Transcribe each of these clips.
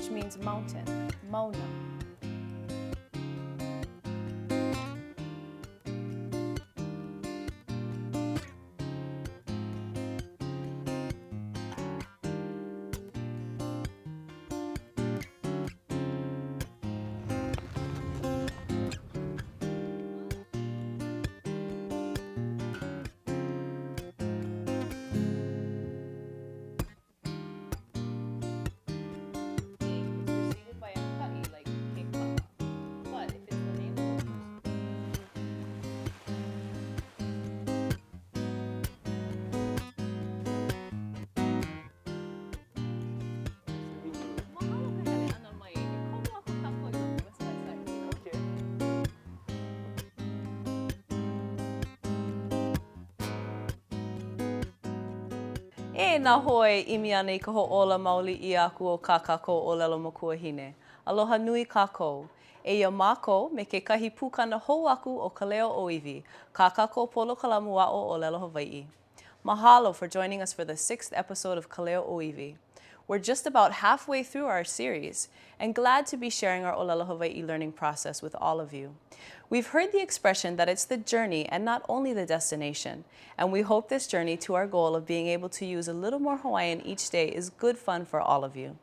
which means mountain, Mauna. E nā hoe imi ana I ka ho'ola maoli I aku o kā kākou o lelo makuahine. Aloha nui kākou. E ia mākou me ke kahi pūkana hou aku o ka leo oiwi, kā kākou polo kalamu a'o o lelo Hawaii. Mahalo for joining us for the 6th episode of Kaleo Oiwi. We're just about halfway through our series and glad to be sharing our Olelo Hawaii learning process with all of you. We've heard the expression that it's the journey and not only the destination, and we hope this journey to our goal of being able to use a little more Hawaiian each day is good fun for all of you.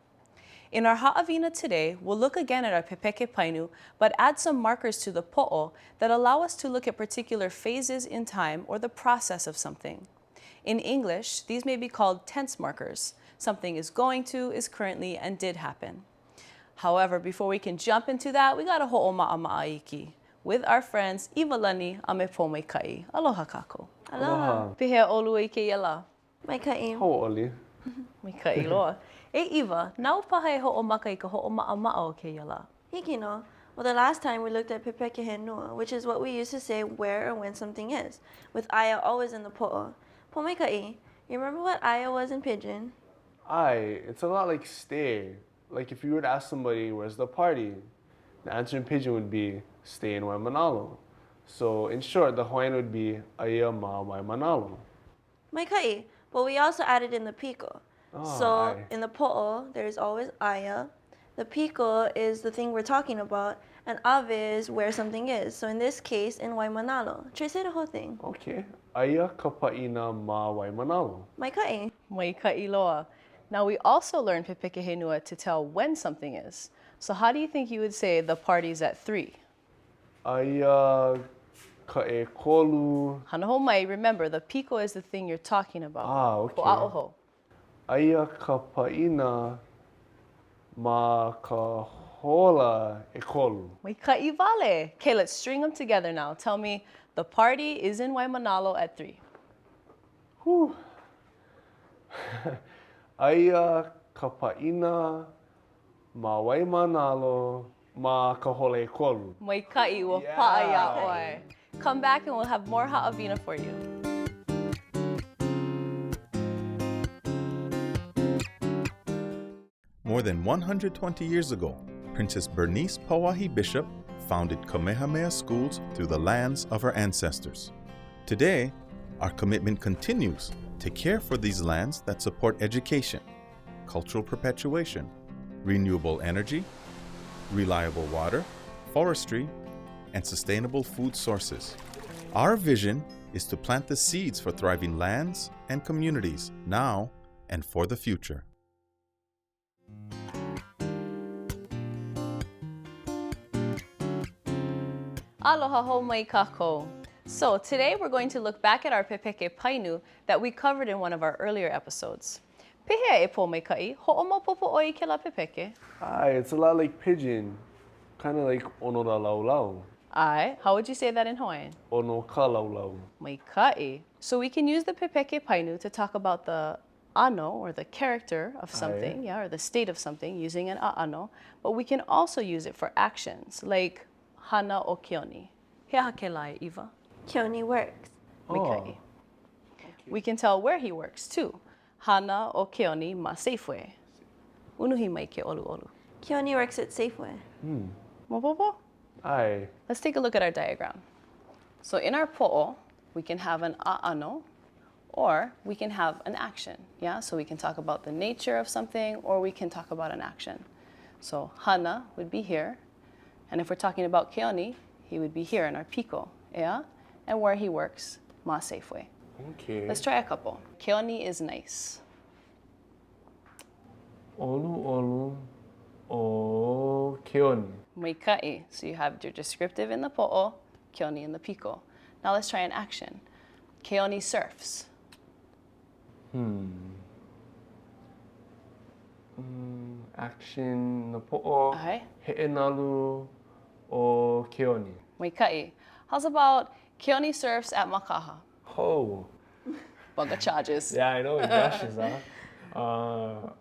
In our Ha'awina today, we'll look again at our Pepeke Painu, but add some markers to the po'o that allow us to look at particular phases in time or the process of something. In English, these may be called tense markers. Something is going to, is currently, and did happen. However, before we can jump into that, we gotta ho'oma'a ma'aiki with our friends Iwalani a me Pomeikai. Aloha kākou. Aloha. Pihea olu I ke yala. Mai ka'i. Ho'oli. Maikai loa. E Iwa, nau paha e ho'omaka I ka ho'oma'a ma'a o ke yala. Hiki no. Well, the last time we looked at pepeke he nua, which is what we use to say where or when something is, with aya always in the po'o. Pomeikai, you remember what aya was in Pidgin? It's a lot like stay. Like if you were to ask somebody, where's the party? The answer in Pidgin would be, stay in Waimanalo. So in short, the Hawaiian would be, Aia ma Waimanalo. Mai ka'i. But we also added in the piko. Oh, So aye. in the po'o, there's always aya. The piko is the thing we're talking about, and ave is where something is. So in this case, in Waimanalo. Try say the whole thing. Okay. Aia ka pa'ina ma Waimanalo. Mai ka'i. Maikai loa. Now we also learned Pepeke Henua to tell when something is. So how do you think you would say the party's at 3? Aia ka e kolu. Hanaho mai, remember, the piko is the thing you're talking about. Okay. Ho'a'oho. Aia ka pa'ina ma ka hola e kolu. Maikai vale. Okay, let's string them together now. Tell me, the party is in Waimanalo at 3. Whew. Aia ka pa'ina ma Waimanalo ma ka hola e kolu. Maikai wa Yeah. pa'a oi. Come back and we'll have more ha'awina for you. More than 120 years ago, Princess Bernice Pauahi Bishop founded Kamehameha schools through the lands of her ancestors. Today, our commitment continues to care for these lands that support education, cultural perpetuation, renewable energy, reliable water, forestry, and sustainable food sources. Our vision is to plant the seeds for thriving lands and communities now and for the future. Aloha ho mai kākou. So today we're going to look back at our Pepeke Painu that we covered in one of our earlier episodes. Pehea e po mai kai, ho'omaopopo oi ke la Pepeke. It's a lot like Pidgin. Kind of like ono ra lau lau. Ai, how would you say that in Hawaiian? Ono ka lau lau. Mai kai. So we can use the Pepeke Painu to talk about the ano, or the character of something, yeah, or the state of something, using an a'ano, but we can also use it for actions, like hana o keoni. He hake lai, Eva. Keoni works. Mikai. We can tell where he works too. Hana o keoni ma Safeway. Unuhi mai ke olu olu. Keoni works at Safeway. Mopopo? Aye. Let's take a look at our diagram. So in our po'o, we can have an a'ano, or we can have an action, yeah? So we can talk about the nature of something, or we can talk about an action. So hana would be here. And if we're talking about Keone, he would be here in our piko, yeah? And where he works, ma Safeway. Okay. Let's try a couple. Keone is nice. Olu o Keone. Moika'i. So you have your descriptive in the po'o, Keone in the piko. Now let's try an action. Keone surfs. Action na po'o. Okay. He'enalu o Keone. Moika'i. How's about Keone surfs at Makaha? Oh. Bugga charges. Yeah, I know it brushes, huh?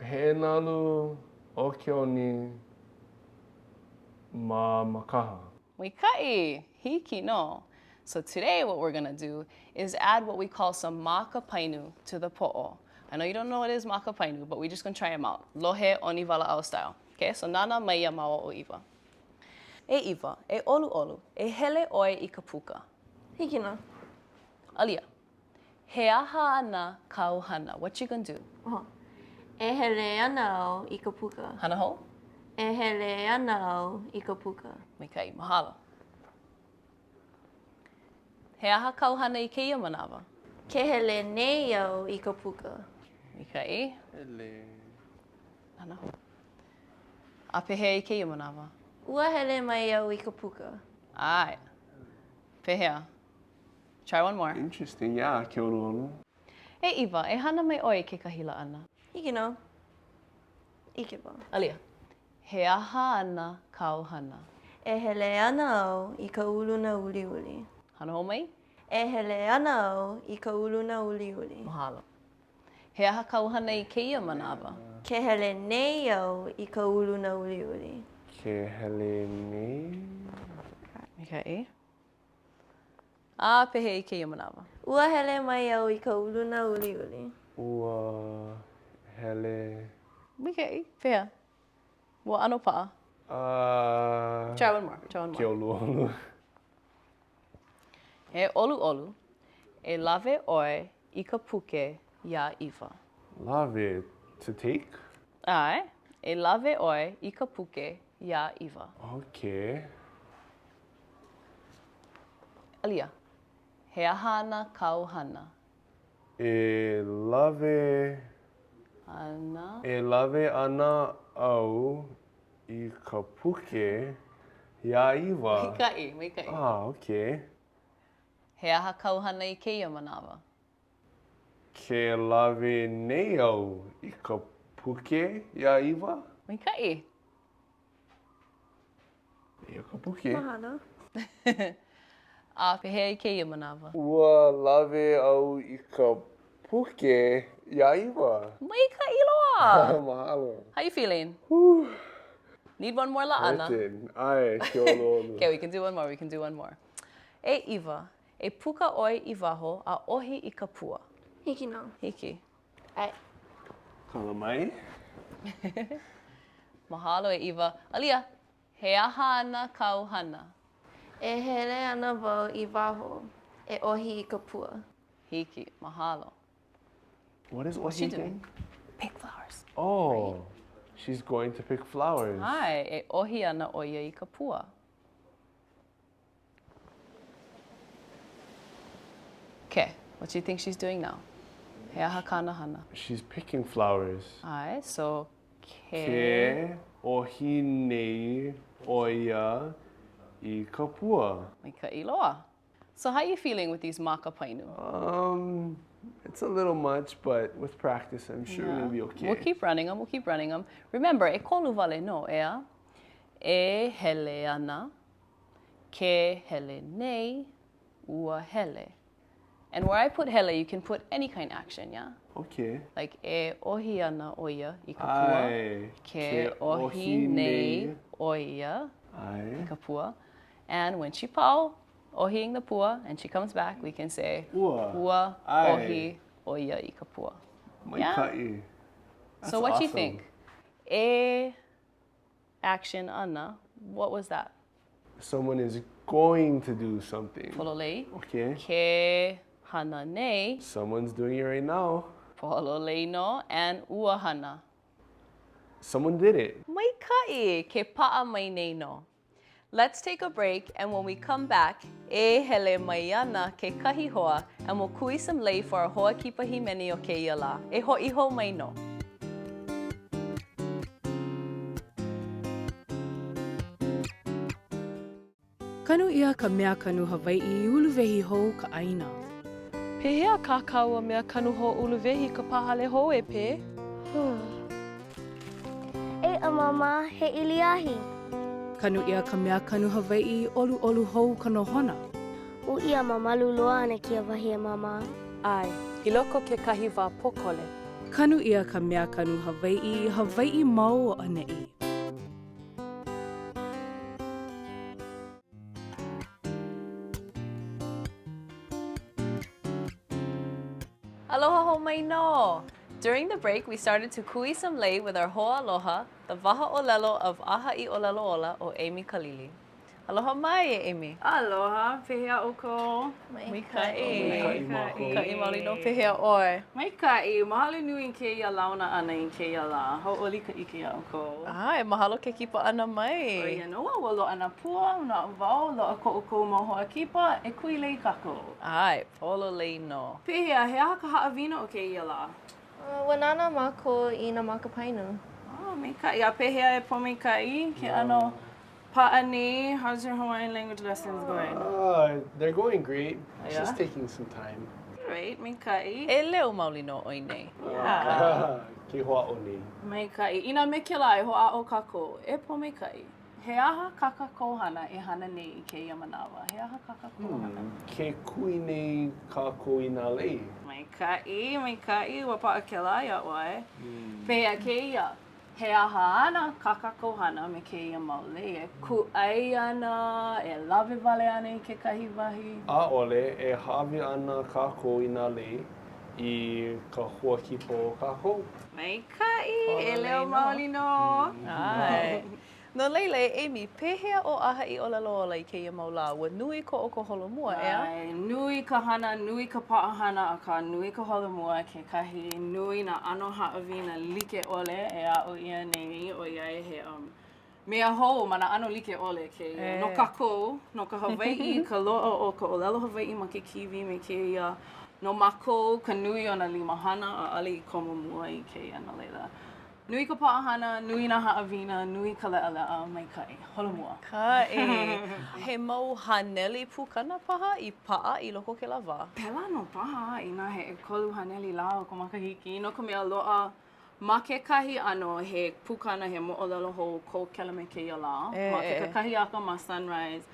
He'enalu o Keone ma makaha. Moika'i. Hiki no. So today what we're gonna do is add what we call some maka painu to the po'o. I know you don't know what is maka painu, but we're just gonna try them out. Lohe oni vala'au style. Okay, so nana maia mawa o Iwa. E Iwa, e olu olu, e hele oe I ka puka. Hiki no. Alia, he aha ana kau hana. What you gonna do? E hele ana o I ka puka. Hana ho? E hele ana o I ka puka. Moika'i, mahalo. He aha kau hana I keia manawa. Ke hele nei au I ka puka. Moika'i, Hele. hana ho. A pehe I keia manawa. Ua hele mai au I ka puka. Aight. Pehea. Try one more. Interesting, yeah, ke olu. E Iwa, e hana mai oi ke kahila ana. Hiki no. Ike ba. Alia. He aha ana kau hana. E hele ana au I ka uluna uli uli. Hana ho mai? E hele ana au I ka uluna uli uli. Mahalo. He aha kau hana I keia manawa. Ke hele nei au I ka uluna uli uli. Ke hele nei. Okay. A pehe I keia manawa. Ua hele mai au I ka uluna uli uli. Ua hele. Okay. Pehea. Wa ano pa'a. Try one more. Try one Ke more. olu. E olu olu. E lave oi I ka puke ya Iwa. Love it. To take? Ai. E lave oi I ka puke ya Iwa. Okay. Alia. He aha ana kau hana. E lave. Ana. E lave ana au I ka puke ya iwa. Moika'i, moika'i. Ah, okay. He aha kau hana I keia manawa. Ke lave nei au I ka puke ya iwa. Moika'i. I ka puke. Mahalo. A pehe I keia manawa. Ua lave au I ka puke ya iwa. Moika'i loa. Mahalo. How you feeling? Whew. Need one more la'ana? Hurting. Ai, ke olu. Okay, we can do one more, we can do one more. E Iwa, e puka oi I waho a ohi I ka pua. Hiki no. Hiki. Ai. Kala mai. Mahalo e Iwa. Alia, he aha ana kau hana. E hele ana wau I waho. E ohi I ka pua. Hiki, mahalo. What is What's she Ohi doing? again? Pick flowers. Oh, she's going to pick flowers. Hi, e ohi ana oia I ka pua. Okay, what do you think she's doing now? He aha kana hana. She's picking flowers. Alright, so Ke ohi nei oia I ka pua. Mika iloa. So how are you feeling with these maka painu? It's a little much, but with practice, I'm sure we'll be okay. We'll keep running them, we'll keep running them. Remember, e kolu vale no, ea. E hele ana, ke hele nei, ua hele. And where I put hele, you can put any kind of action, yeah? Okay. Like e ohi ana oia I ka pua, Ai. ke ohi nei oia I Ai. ka pua. And when she pau, ohiing the pua, and she comes back, we can say Ua. ua Ai. ohi oia I ka pua. Mai Yeah. ka'i. So what do you awesome. think? E action ana, what was that? Someone is going to do something. Pololei. Okay. Ke hana nei, Someone's doing it right now. pololei no, and ua hana. Someone did it. Maika'i, ke pa'a mai nei no. Let's take a break, and when we come back, e hele mai ana ke kahi hoa, and we'll kui some lei for our hoa kipa himeni o keia la. E ho'iho mai no. Kanu ia ka mea kanu Hawaii I uluwehi hou ka aina. Pehea kākau a mea kanu ho uluwehi ka pahale ho e pe? E mama he iliahi. Kanu ia ka mea kanu Hawaii olu olu hou ka nohona. U ia mamalu loa ana kia wahi e mama. Ai, I loko ke kahi wā pokole. Kanu ia ka mea kanu Hawaii, Hawaii mau o anei. Aloha ho mai no! During the break, we started to kui some lei with our hoa aloha, the waha olelo of Aha'i Olelo Ola o Amy Kalili. Aloha mai, Amy. Aloha, pehea oko. Maika'i. Maika'i. Maika'i maoli no pehea oi. Maika'i, mahalo nui in keia launa ana in keia la. Ho'oli ka ike oko. Ai, mahalo ke kipa ana mai. O ia noa, wa loa ana pua, na wao, loa ko'oko ma hoa kipa, e kui lei kako. Ai, polo lei no. Pehea, he aha ka haawina o keia la? Wanana mako I na makapainu. Oh, Maika'i, a pehea e po Maika'i, ke ano pa'ani, how's your Hawaiian language lessons going? They're going great. It's Yeah? just taking some time. Great, Maika'i. E leo maoli no oi nei. Ke hoa o nei. Maika'i. Ina me ke lai hoa o kako, e po Maika'i. He aha kaka kohana e hana nei I keia manawa. He aha kaka kohana. Ke kui nei kako I nā lei. Maika'i, wa pa'a ke lai a oe. Pehea keia. He aha ana kaka kohana me keia mau lei. E ku'ai ana, e lawe wale ana I ke kahi wahi. ʻAʻole e hawi ana kako I nā lei I ka hua kipo o kako. Maika'i, e leo no. maoli no. Ai. No leile, Amy, pehea o Aha'i Olelo Ola I keia mau la, wa nui ko o ka holomua, ea? Ai, nui ka hana, nui ka pa'ahana, a ka nui ka holomua ke kahi nui na ano ha'awina like ole e a o ia nei o ia e he mea hou ma na ano like ole ke ia. No kako, no ka Hawaii, ka loa o ka olelo Hawaii ma ke kiwi me ke ia. No mako, ka nui o na limahana a ali I komo mua I ke ia na leila. Nui ka pa'ahana, nui na ha'awina, nui ka le'ale'a, Maika'i, holomua. Ka'i. He mau haneli pukana paha I pa'a I loko ke lawa? Pela no paha, ina he kolu haneli lao ko makahiki. No ka mea loa ma ke kahi ano he pukana he mo'olelo hou ko kela me keia la. Ma ke kahi aka ma Sunrise.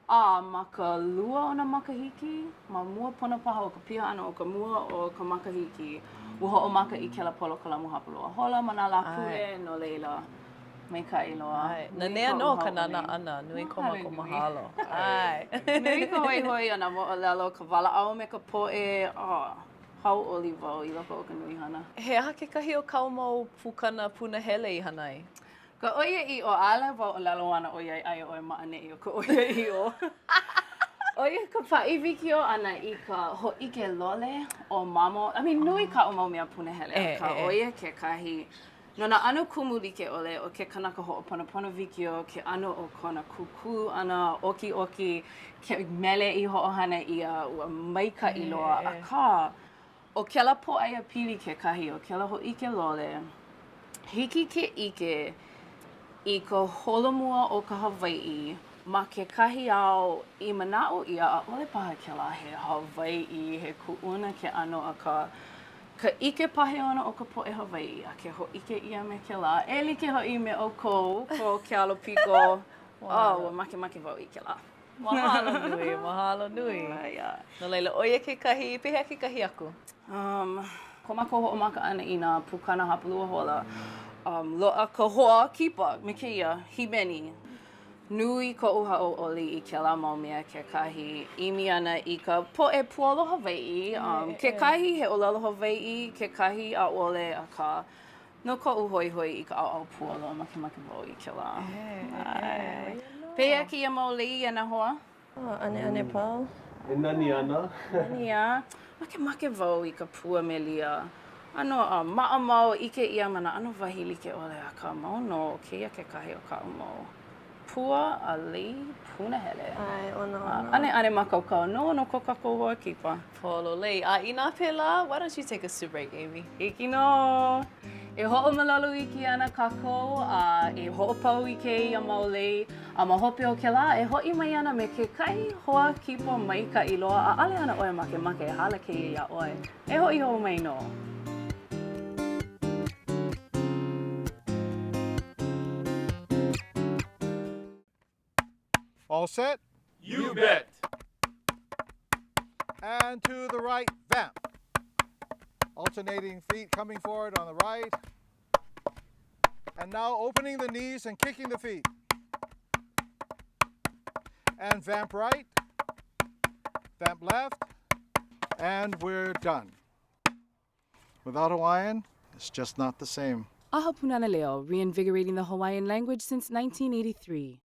Ma ka lua o na makahiki, ma mua pona paha o ka pia ana o ka mua o ka makahiki. Ua ho'omaka I kela polo ka lamu hapaloa. Hola ma nā lapule no leila. Maika'i loa. Ai. Na nea no ka nana ana, nui ko mako mahalo. Ai. Nui ka hoihoi o na mo'olelo, ka wala'au me ka po'e. Hau oli wau I loko o ka nui hana. He aha ke kahi o kau mau pukana punahele I hanai? Ka oia I o ala wau o lalo ana oia ai o e maane I o ka oia I o. Oia ka pa'iwiki o ana I ka ho'ike lole o mamo. Nui ka o mau mea punahele. Ka oia ke kahi. No na ano kumu like ole o ke kanaka ho'oponopono wikio, ke ano o kona kuku ana oki oki, ke mele I ho'ohana ia ua maika'i loa. A ka, o kela po'aia pili ke kahi, o kela ho'ike lole, hiki ke ike I ka holomua o ka Hawaii, ma ke kahi ao I mana'o ia a ole paha kela he Hawaii, he ku'una ke ano a ka ike pahe ona o ka po'e Hawaii, a ke ho'ike ia me ke la. E like ho'i me o ko ke alo piko. Wa make wau I ke la. Mahalo nui, mahalo nui. No leila, oia ke kahi, pehea ke kahi aku? Ko mako ho'omaka ana I nā pukana hapalua hola. Loa ka hoa kipa me ke ia, himeni. Nui ko'u hau'oli I ke la mau mea ke kahi imi ana I ka po'e pualo Hawaii. Ke kahi he olelo Hawaii, ke kahi a ole a ka no ko'u hoihoi I ka au pualo make wau I ke la. Pea ki ia mau lei ana hoa? Ane pau. E nani ana. Ania. Make wau I ka pua me lia. Ano ma'amau ike ia mana ano wahi like ole a ka mau no keia kekahi o ka mau. Pua a lei punahele. Ai, ono. Ane makaukau no ko kako hoa kipa. Pololei. Ina pela, why don't you take us to break, Amy? Hiki no. E ho'omalalu i ki ana kākou, e ho'opau i ke ia maulei, a mahope o ke la, e ho'i mai ana me ke kai hoa kipa mai ka iloa, a ale ana oe make e hala ke ia oe. E ho'i ho mai no. All set? You bet. And to the right, vamp. Alternating feet coming forward on the right. And now opening the knees and kicking the feet. And vamp right, vamp left, and we're done. Without Hawaiian, it's just not the same. Aha Punana Leo, reinvigorating the Hawaiian language since 1983.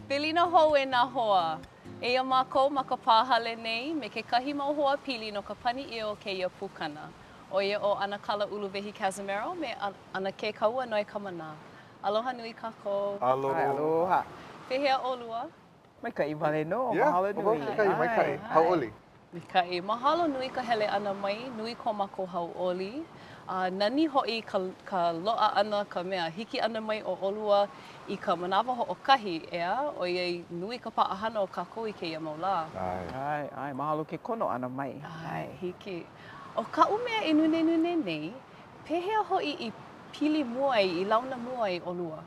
Pilina hou e nā hoa. Eia mākou ma ka pāhale nei me ke kahi mau hoa pili no ka pani i o keia pūkana. O ia o ana kala uluwehi Casimiro me ana ke kaua noi kamana. Aloha nui kākou. Aloha. Pehea olua. Mai kai wale no, Yeah, mahalo nui. mai kai. Hau'oli. Mikai, mahalo nui ka hele ana mai, nui ko mako hau'oli. Nani ho'i ka lo'a ana ka mea hiki ana mai o olua i ka manawa ho'okahi ea, o iei nui ka pa'ahana o kākou i keia maula. Ai, mahalo ke kono ana mai. Ai, hiki. O ka umea e nune nei, pehea ho'i i pili muai, i launa muai olua.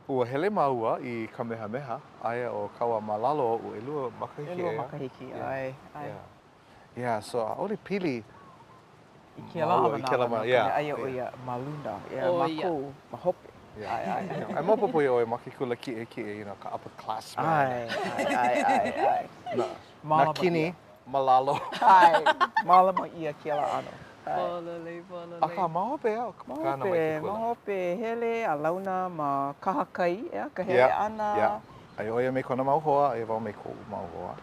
Ua hele maua i Kamehameha, aia o kaua malalo o Elua Makahiki. Elua Makahiki, ai. Yeah, so ole pili I ke la mana, yeah. Aia o ia maluna, mako, mahope. Ai maupapa i oe makikula ki ka upperclassman. Ai. Na kini, malalo. Ai, malama ia ke la ano. Pololei. A ka mahope ea, kāna mai kikula. Mahope, hele, a launa ma kahakai, ka hele ana. Ai oia me kona mau hoa, e wau me kou mau hoa.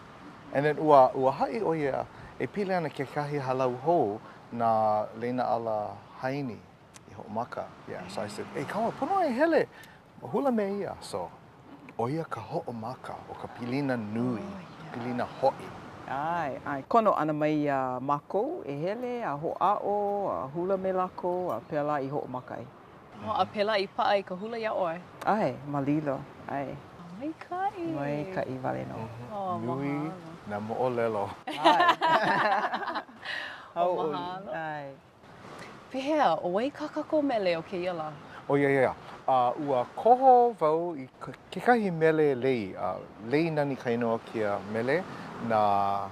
And then ua hai oia, e pili ana ke kahi halau hou na leina ala haini i ho'omaka. Yeah, so I said, kaua, pono e hele, hula me ia. So, oia ka ho'omaka o ka pilina nui, pilina ho'i. Ai, kono ana mai a mako, e hele, a ho'a'o, a hula me lako, a pela i ho'omaka ai. A pela i pa'a i ka hula ia oe. Ai, malilo, ai. Mai kai wale no. Nui na mo'olelo. Mahalo. Ai. Pehea, o wai kakako mele o ke iala? Ia. Ua koho wau i kekahi mele lei. Lei nani kainoa kia mele na...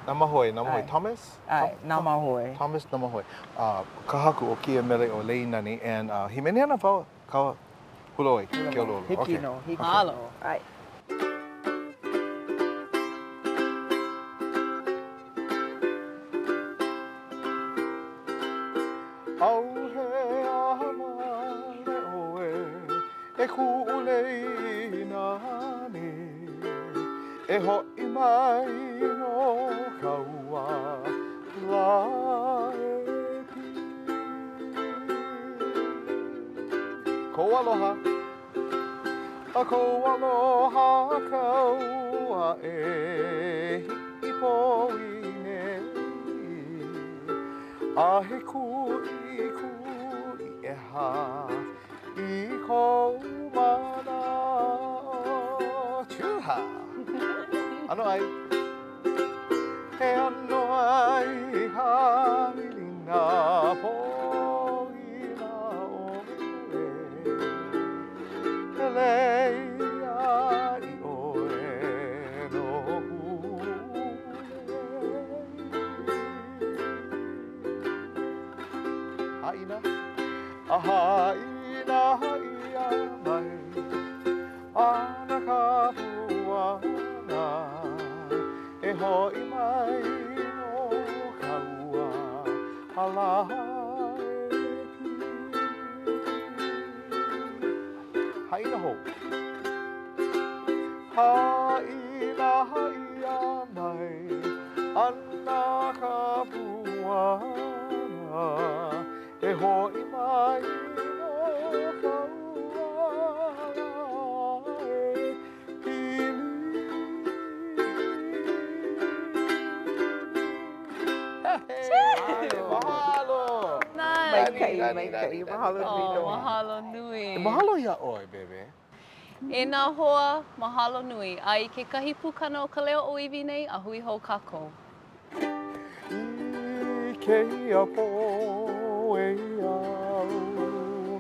Namahoe. Thomas? Namahoe. Thomas Namahoe. Ka haku o kia mele o lei nani. And hi mene ana wau kaua hula oi, ke ololo. Hiki no. Mahalo. Ai. Au he amale oe, e ku'ulei nani, e ho'i mai no kaua la e pi. Ko aloha, a ko aloha kaua e hiki po i nei, a he ku'i e ha i kou mana o tūha. Ano ai? He ano ai hawilina po i na oe. He leia i oe no hule. Haina? Haina ia mai, ana ka puana, e ho'i mai no kaua, hala e ki. Haina ho. Haina haia mai, ana ka puana, e hoi mai no ka ua e pili. Mahalo! Mai mahalo nui no. Mahalo nui. Mahalo ia oi, bebe. E nā hoa, mahalo nui. A i ke kahi pūkana o ka leo o iwi nei, a hui hou kākou. I ke ia po e iau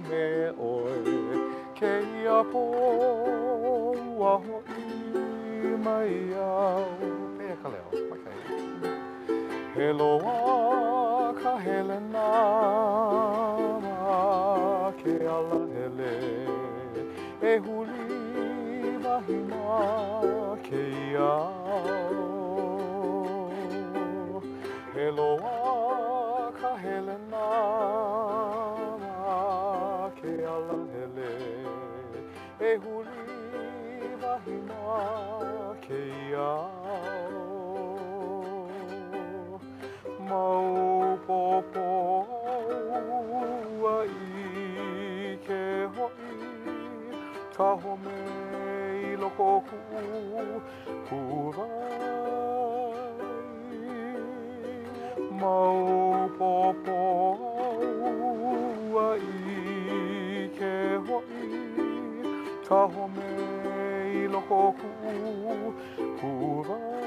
me oi, ke ia po ua hoi mai au. Pea ka leo, makai. He loa ka hele nā ma ke ala hele, e huli wahima ke iau. He loa ka hele nā ma ke ala hele, e huli wahima ke iau. Mau popo ua i ke hoi, ka home i loko kurai. Mau popo ua i ke hoi, ka home i loko kurai.